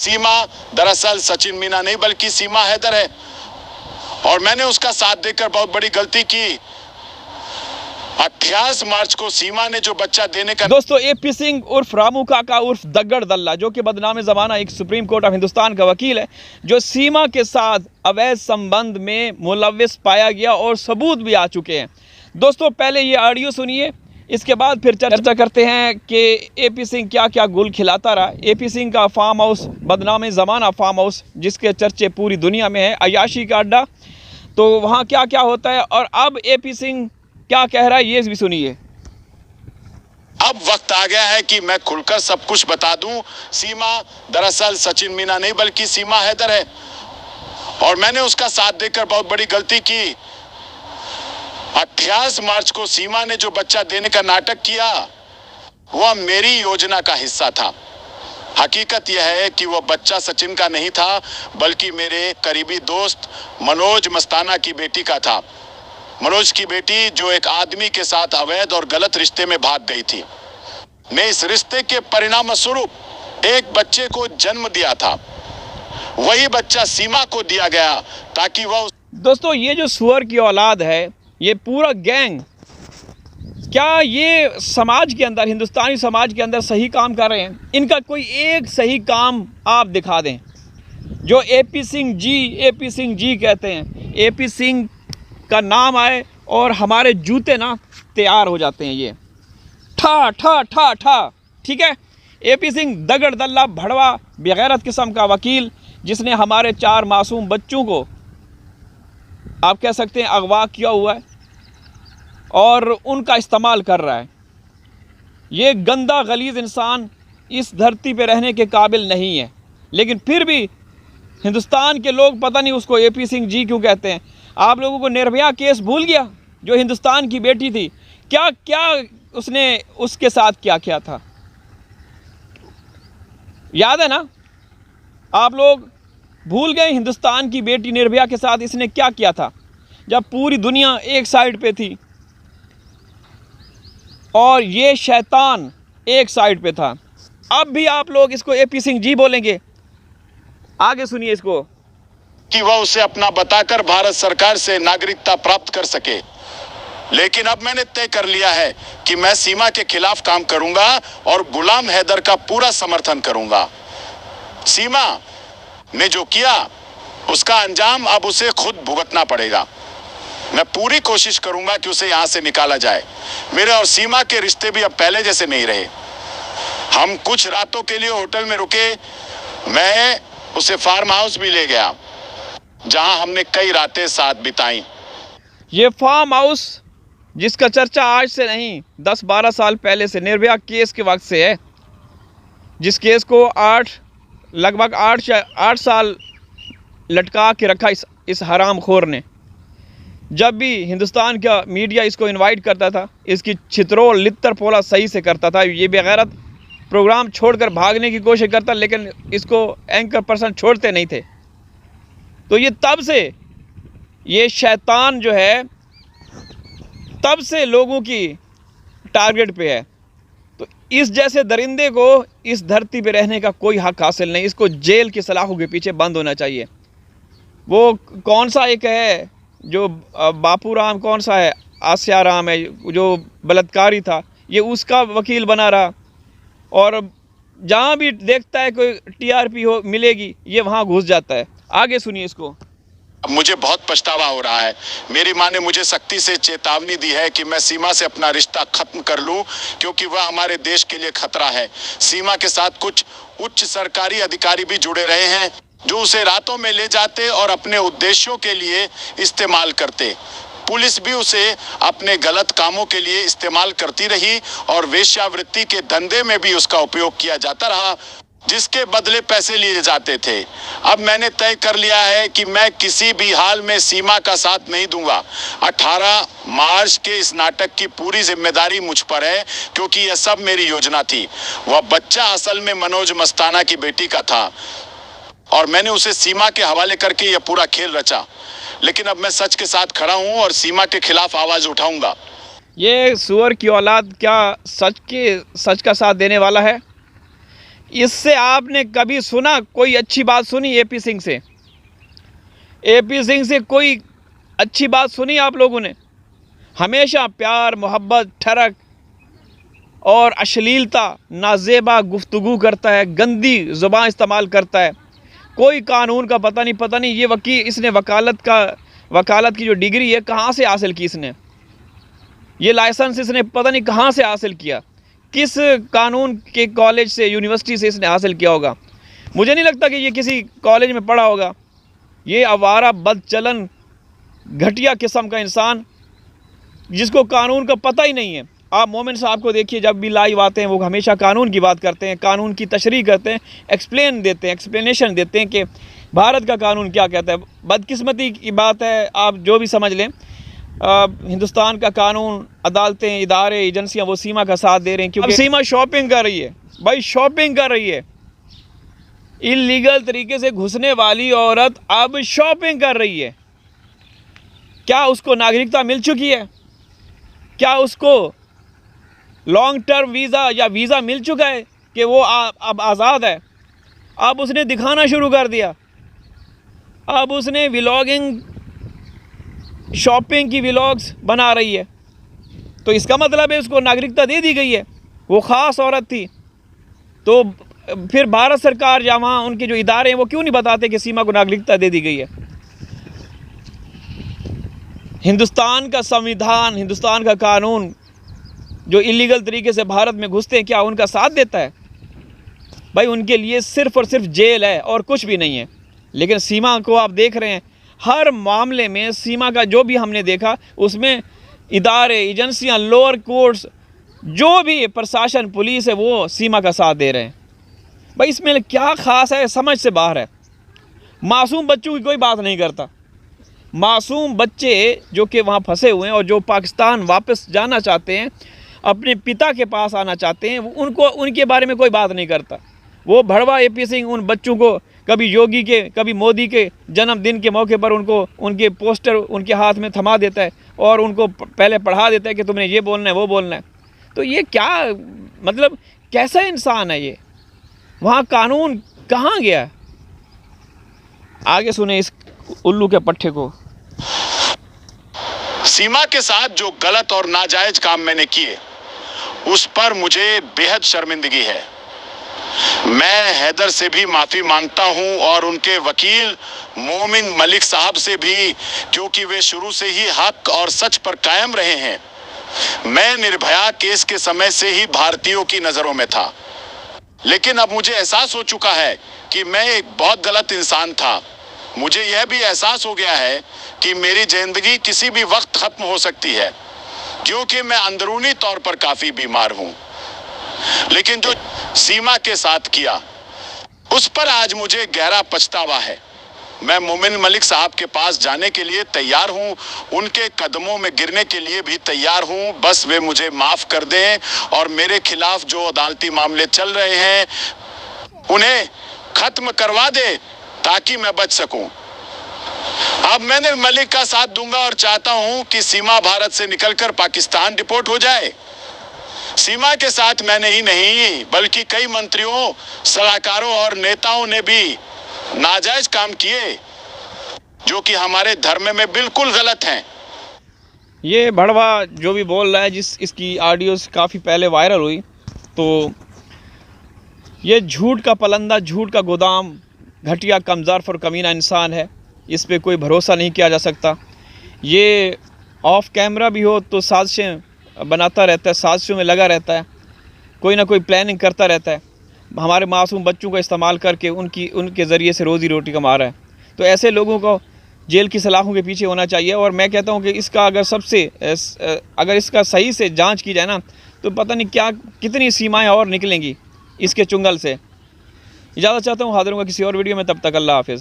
सीमा दरअसल सचिन मीना नहीं बल्कि सीमा हैदर है और मैंने उसका साथ देकर बहुत बड़ी गलती की। 28 मार्च को सीमा ने जो बच्चा देने का दोस्तों एपी सिंह उर्फ रामू काका उर्फ दग्गड़ दल्ला, जो कि बदनाम जमाना एक सुप्रीम कोर्ट ऑफ हिंदुस्तान का वकील है, जो सीमा के साथ अवैध संबंध में मुलव्विस पाया गया और सबूत भी आ चुके हैं। दोस्तों पहले ये ऑडियो सुनिए, इसके बाद फिर चर्चा करते हैं कि एपी सिंह क्या क्या गुल खिलाता रहा। एपी सिंह का फार्म हाउस, बदनाम ज़माना फार्म हाउस, जिसके चर्चे पूरी दुनिया में है, अयाशी का अड्डा, तो वहाँ क्या क्या होता है और अब एपी सिंह क्या कह रहा है ये भी सुनिए। अब वक्त आ गया है कि मैं खुलकर सब कुछ बता दूं। सीमा दरअसल सचिन मीना नहीं बल्कि सीमा हैदर है और मैंने उसका साथ देकर बहुत बड़ी गलती की। 28 मार्च को सीमा ने जो बच्चा देने का नाटक किया वह मेरी योजना का हिस्सा था। हकीकत यह है कि वह बच्चा सचिन का नहीं था बल्कि मेरे करीबी दोस्त मनोज मस्ताना की बेटी का था। मनोज की बेटी जो एक आदमी के साथ अवैध और गलत रिश्ते में भाग गई थी। मैं इस रिश्ते के परिणाम स्वरूप एक बच्चे को जन्म दिया था। वही बच्चा सीमा को दिया गया ताकि वह दोस्तों ये जो सुअर की औलाद है, ये पूरा गैंग, क्या ये समाज के अंदर, हिंदुस्तानी समाज के अंदर सही काम कर रहे हैं? इनका कोई एक सही काम आप दिखा दें जो एपी सिंह जी कहते हैं। एपी सिंह का नाम आए और हमारे जूते ना तैयार हो जाते हैं। ये ठा ठा ठा ठा, ठीक है। एपी सिंह दगड़ दल्ला भड़वा बेगैरत किस्म का वकील, जिसने हमारे 4 मासूम बच्चों को आप कह सकते हैं अगवा किया हुआ है और उनका इस्तेमाल कर रहा है। ये गंदा गलीज इंसान इस धरती पे रहने के काबिल नहीं है, लेकिन फिर भी हिंदुस्तान के लोग पता नहीं उसको एपी सिंह जी क्यों कहते हैं। आप लोगों को निर्भया केस भूल गया, जो हिंदुस्तान की बेटी थी, क्या क्या उसने उसके साथ क्या किया था, याद है ना? आप लोग भूल गए हिंदुस्तान की बेटी निर्भया के साथ इसने क्या किया था, जब पूरी दुनिया एक साइड पे थी और ये शैतान एक साइड पे था। अब भी आप लोग इसको एपी सिंह जी बोलेंगे। आगे सुनिए इसको। कि वह उसे अपना बताकर भारत सरकार से नागरिकता प्राप्त कर सके। लेकिन अब मैंने तय कर लिया है कि मैं सीमा के खिलाफ काम करूंगा और गुलाम हैदर का पूरा समर्थन करूंगा। सीमा ने जो किया उसका अंजाम अब उसे खुद भुगतना पड़ेगा। मैं पूरी कोशिश करूंगा कि उसे यहां से निकाला जाए। मेरे और सीमा के रिश्ते भी अब पहले जैसे नहीं रहे। हम कुछ रातों के लिए होटल में रुके। मैं उसे फार्म हाउस भी ले गया जहां हमने कई रातें साथ बिताई। ये फार्म हाउस जिसका चर्चा आज से नहीं 10-12 साल पहले से, निर्भया केस के वक्त से है, जिस केस को लगभग 8 साल लटका के रखा इस हरामखोर ने। जब भी हिंदुस्तान का मीडिया इसको इनवाइट करता था, इसकी छितरोल लित्तर पोला सही से करता था। ये बेगैरत प्रोग्राम छोड़कर भागने की कोशिश करता, लेकिन इसको एंकर पर्सन छोड़ते नहीं थे। तो ये तब से ये शैतान जो है तब से लोगों की टारगेट पे है। तो इस जैसे दरिंदे को इस धरती पे रहने का कोई हक हासिल नहीं। इसको जेल की सलाखों के पीछे बंद होना चाहिए। वो कौन सा एक है जो बापू राम, कौन सा है, आसिया राम है, जो बलात्कारी था, ये उसका वकील बना रहा और जहाँ भी देखता है कोई टीआरपी हो मिलेगी, ये वहाँ घुस जाता है। आगे सुनिए इसको। अब मुझे बहुत पछतावा हो रहा है। मेरी माँ ने मुझे सख्ती से चेतावनी दी है कि मैं सीमा से अपना रिश्ता खत्म कर लूं, क्योंकि वह हमारे देश के लिए खतरा है। सीमा के साथ कुछ उच्च सरकारी अधिकारी भी जुड़े रहे हैं जो उसे रातों में ले जाते और अपने उद्देश्यों के लिए इस्तेमाल करते। पुलिस भी उसे अपने गलत कामों के लिए इस्तेमाल करती रही और वेश्यावृत्ति के धंधे में भी उसका उपयोग किया जाता रहा, जिसके बदले पैसे लिए जाते थे। अब मैंने तय कर लिया है कि मैं किसी भी हाल में सीमा का साथ नहीं दूंगा। 18 मार्च के इस नाटक की पूरी जिम्मेदारी मुझ पर है, क्योंकि यह सब मेरी योजना थी। वह बच्चा असल में मनोज मस्ताना की बेटी का था और मैंने उसे सीमा के हवाले करके यह पूरा खेल रचा। लेकिन अब मैं सच के साथ खड़ा हूं और सीमा के खिलाफ आवाज उठाऊंगा। ये सुअर की औलाद क्या सच का साथ देने वाला है? इससे आपने कभी सुना कोई अच्छी बात सुनी एपी सिंह से? एपी सिंह से कोई अच्छी बात सुनी आप लोगों ने? हमेशा प्यार, मोहब्बत, ठरक और अश्लीलता, नाजेबा गुफ्तगू करता है, गंदी ज़ुबान इस्तेमाल करता है। कोई कानून का पता नहीं। ये वकील, इसने वकालत की जो डिग्री है कहाँ से हासिल की इसने? ये लाइसेंस इसने पता नहीं कहाँ से हासिल किया, किस कानून के कॉलेज से, यूनिवर्सिटी से इसने हासिल किया होगा। मुझे नहीं लगता कि ये किसी कॉलेज में पढ़ा होगा। ये आवारा, बदचलन, घटिया किस्म का इंसान जिसको कानून का पता ही नहीं है। आप मोमिन साहब को देखिए, जब भी लाइव आते हैं वो हमेशा कानून की बात करते हैं, कानून की तशरीह करते हैं, एक्सप्लेनेशन देते हैं कि भारत का कानून क्या कहता है। बदकिस्मती की बात है, आप जो भी समझ लें, हिंदुस्तान का कानून, अदालतें, इदारे, एजेंसियां वो सीमा का साथ दे रहे हैं, क्योंकि सीमा शॉपिंग कर रही है भाई, शॉपिंग कर रही है। इल्लीगल तरीके से घुसने वाली औरत अब शॉपिंग कर रही है। क्या उसको नागरिकता मिल चुकी है? क्या उसको लॉन्ग टर्म वीज़ा या वीज़ा मिल चुका है कि वो अब आज़ाद है? अब उसने दिखाना शुरू कर दिया। अब उसने व्लॉगिंग, शॉपिंग की व्लॉग्स बना रही है। तो इसका मतलब है उसको नागरिकता दे दी गई है। वो ख़ास औरत थी। तो फिर भारत सरकार या वहाँ उनके जो इदारे हैं वो क्यों नहीं बताते कि सीमा को नागरिकता दे दी गई है? हिंदुस्तान का संविधान, हिंदुस्तान का कानून जो इलीगल तरीके से भारत में घुसते हैं, क्या उनका साथ देता है? भाई उनके लिए सिर्फ़ और सिर्फ जेल है और कुछ भी नहीं है। लेकिन सीमा को आप देख रहे हैं, हर मामले में सीमा का जो भी हमने देखा उसमें इदारे, एजेंसियां, लोअर कोर्ट्स, जो भी प्रशासन, पुलिस है, वो सीमा का साथ दे रहे हैं। भाई इसमें क्या ख़ास है? समझ से बाहर है। मासूम बच्चों की कोई बात नहीं करता। मासूम बच्चे जो कि वहाँ फंसे हुए हैं और जो पाकिस्तान वापस जाना चाहते हैं, अपने पिता के पास आना चाहते हैं, उनको, उनके बारे में कोई बात नहीं करता। वो भड़वा एपी सिंह उन बच्चों को कभी योगी के, कभी मोदी के जन्मदिन के मौके पर उनको उनके पोस्टर उनके हाथ में थमा देता है और उनको पहले पढ़ा देता है कि तुमने ये बोलना है, वो बोलना है। तो ये क्या, मतलब कैसा इंसान है ये? वहाँ कानून कहाँ गया? आगे सुने इस उल्लू के पट्टे को। सीमा के साथ जो गलत और नाजायज काम मैंने किए उस पर मुझे बेहद शर्मिंदगी है। मैं हैदर से भी माफी मांगता हूं और उनके वकील मोमिन मलिक साहब से भी, क्योंकि वे शुरू से ही हक और सच पर कायम रहे हैं। मैं निर्भया केस के समय से ही भारतीयों की नजरों में था, लेकिन अब मुझे एहसास हो चुका है कि मैं एक बहुत गलत इंसान था। मुझे यह भी एहसास हो गया है कि मेरी जिंदगी किसी भी वक्त खत्म हो सकती है, क्योंकि मैं अंदरूनी तौर पर काफी बीमार हूं। लेकिन जो सीमा के साथ किया उस पर आज मुझे गहरा पछतावा है। मैं मोमिन मलिक साहब के पास जाने के लिए तैयार हूं, उनके कदमों में गिरने के लिए भी तैयार हूं। बस वे मुझे माफ कर दें और मेरे खिलाफ जो अदालती मामले चल रहे हैं उन्हें खत्म करवा दे ताकि मैं बच सकूं। अब मैंने मलिक का साथ दूंगा और चाहता हूं कि सीमा भारत से निकलकर पाकिस्तान डिपोर्ट हो जाए। सीमा के साथ मैंने ही नहीं बल्कि कई मंत्रियों, सलाहकारों और नेताओं ने भी नाजायज काम किए जो कि हमारे धर्म में बिल्कुल गलत हैं। ये भड़वा जो भी बोल रहा है, इसकी ऑडियोज काफ़ी पहले वायरल हुई, तो ये झूठ का पलंदा, झूठ का गोदाम, घटिया, कमज़ार और कमीना इंसान है। इस पे कोई भरोसा नहीं किया जा सकता। ये ऑफ कैमरा भी हो तो साजिशें बनाता रहता है, साजिशों में लगा रहता है, कोई ना कोई प्लानिंग करता रहता है। हमारे मासूम बच्चों का इस्तेमाल करके उनके ज़रिए से रोज़ी रोटी कमा रहा है। तो ऐसे लोगों को जेल की सलाखों के पीछे होना चाहिए। और मैं कहता हूं कि इसका अगर इसका सही से जांच की जाए ना, तो पता नहीं कितनी सीमाएं और निकलेंगी इसके चुंगल से। इजाज़त चाहता हूं, हाज़िर होऊंगा किसी और वीडियो में। तब तक अल्लाह हाफ़िज़।